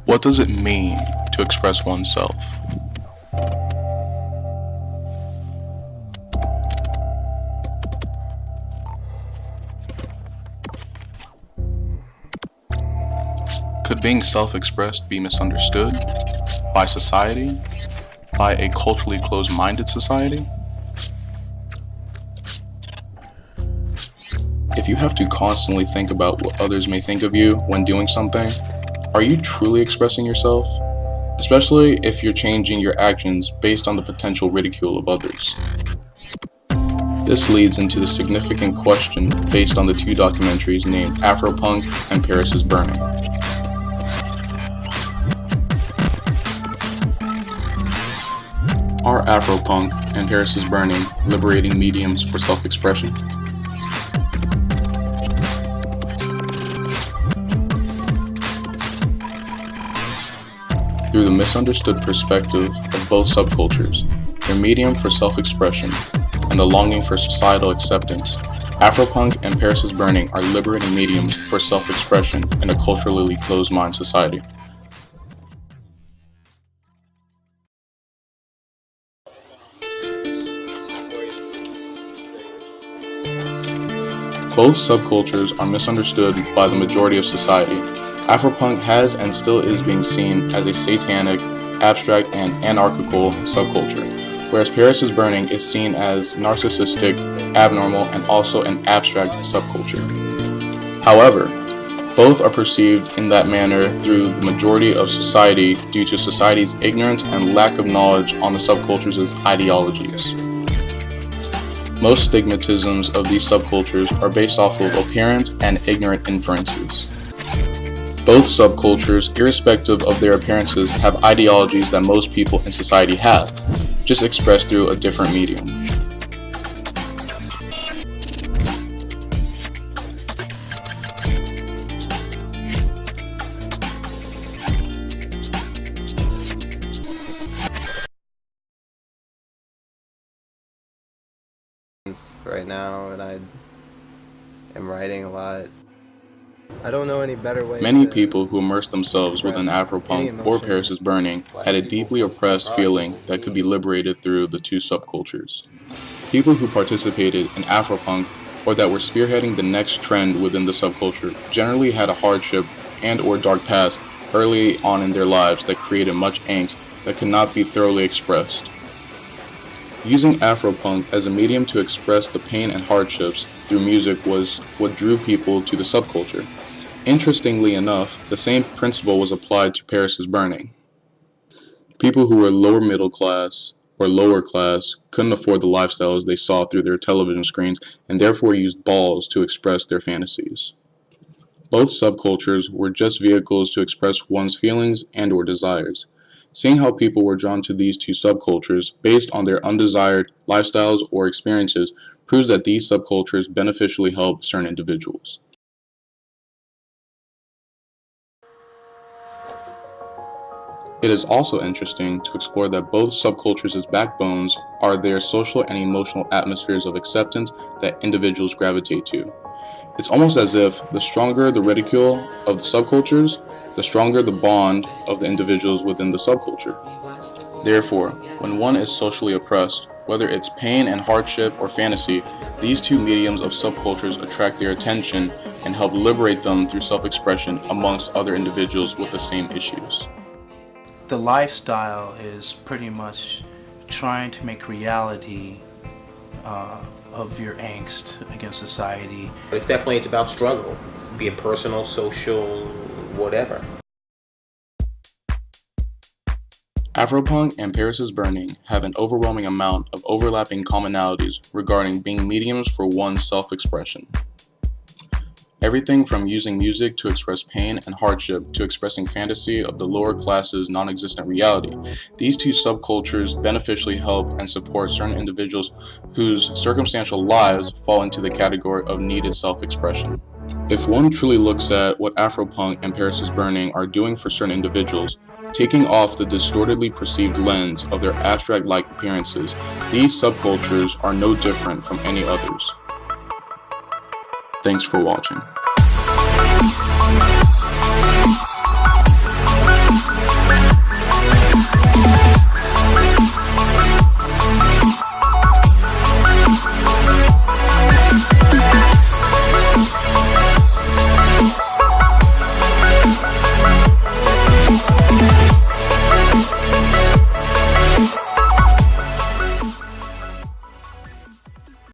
What does it mean to express oneself? Could being self-expressed be misunderstood by society, by a culturally closed-minded society? If you have to constantly think about what others may think of you when doing something, are you truly expressing yourself? Especially if you're changing your actions based on the potential ridicule of others. This leads into the significant question based on the two documentaries named AfroPunk and Paris is Burning. Are AfroPunk and Paris is Burning liberating mediums for self-expression? Through the misunderstood perspective of both subcultures, their medium for self-expression, and the longing for societal acceptance, AfroPunk and Paris is Burning are liberating mediums for self-expression in a culturally closed-mind society. Both subcultures are misunderstood by the majority of society. AfroPunk has and still is being seen as a satanic, abstract, and anarchical subculture, whereas Paris is Burning is seen as narcissistic, abnormal, and also an abstract subculture. However, both are perceived in that manner through the majority of society due to society's ignorance and lack of knowledge on the subcultures' ideologies. Most stigmatisms of these subcultures are based off of appearance and ignorant inferences. Both subcultures, irrespective of their appearances, have ideologies that most people in society have, just expressed through a different medium. Right now, and I am writing a lot. I don't know any better way. Many people who immerse themselves within AfroPunk or Paris is Burning had a deeply oppressed feeling that could be liberated through the two subcultures. People who participated in AfroPunk or that were spearheading the next trend within the subculture generally had a hardship and or dark past early on in their lives that created much angst that could not be thoroughly expressed. Using AfroPunk as a medium to express the pain and hardships through music was what drew people to the subculture. Interestingly enough, the same principle was applied to Paris is Burning. People who were lower middle class or lower class couldn't afford the lifestyles they saw through their television screens and therefore used balls to express their fantasies. Both subcultures were just vehicles to express one's feelings and or desires. Seeing how people were drawn to these two subcultures based on their undesired lifestyles or experiences proves that these subcultures beneficially help certain individuals. It is also interesting to explore that both subcultures' backbones are their social and emotional atmospheres of acceptance that individuals gravitate to. It's almost as if the stronger the ridicule of the subcultures, the stronger the bond of the individuals within the subculture. Therefore, when one is socially oppressed, whether it's pain and hardship or fantasy, these two mediums of subcultures attract their attention and help liberate them through self-expression amongst other individuals with the same issues. The lifestyle is pretty much trying to make reality of your angst against society. But it's about struggle, be it personal, social, whatever. AfroPunk and Paris is Burning have an overwhelming amount of overlapping commonalities regarding being mediums for one's self-expression. Everything from using music to express pain and hardship to expressing fantasy of the lower class's non-existent reality, these two subcultures beneficially help and support certain individuals whose circumstantial lives fall into the category of needed self-expression. If one truly looks at what AfroPunk and Paris is Burning are doing for certain individuals, taking off the distortedly perceived lens of their abstract-like appearances, these subcultures are no different from any others. Thanks for watching.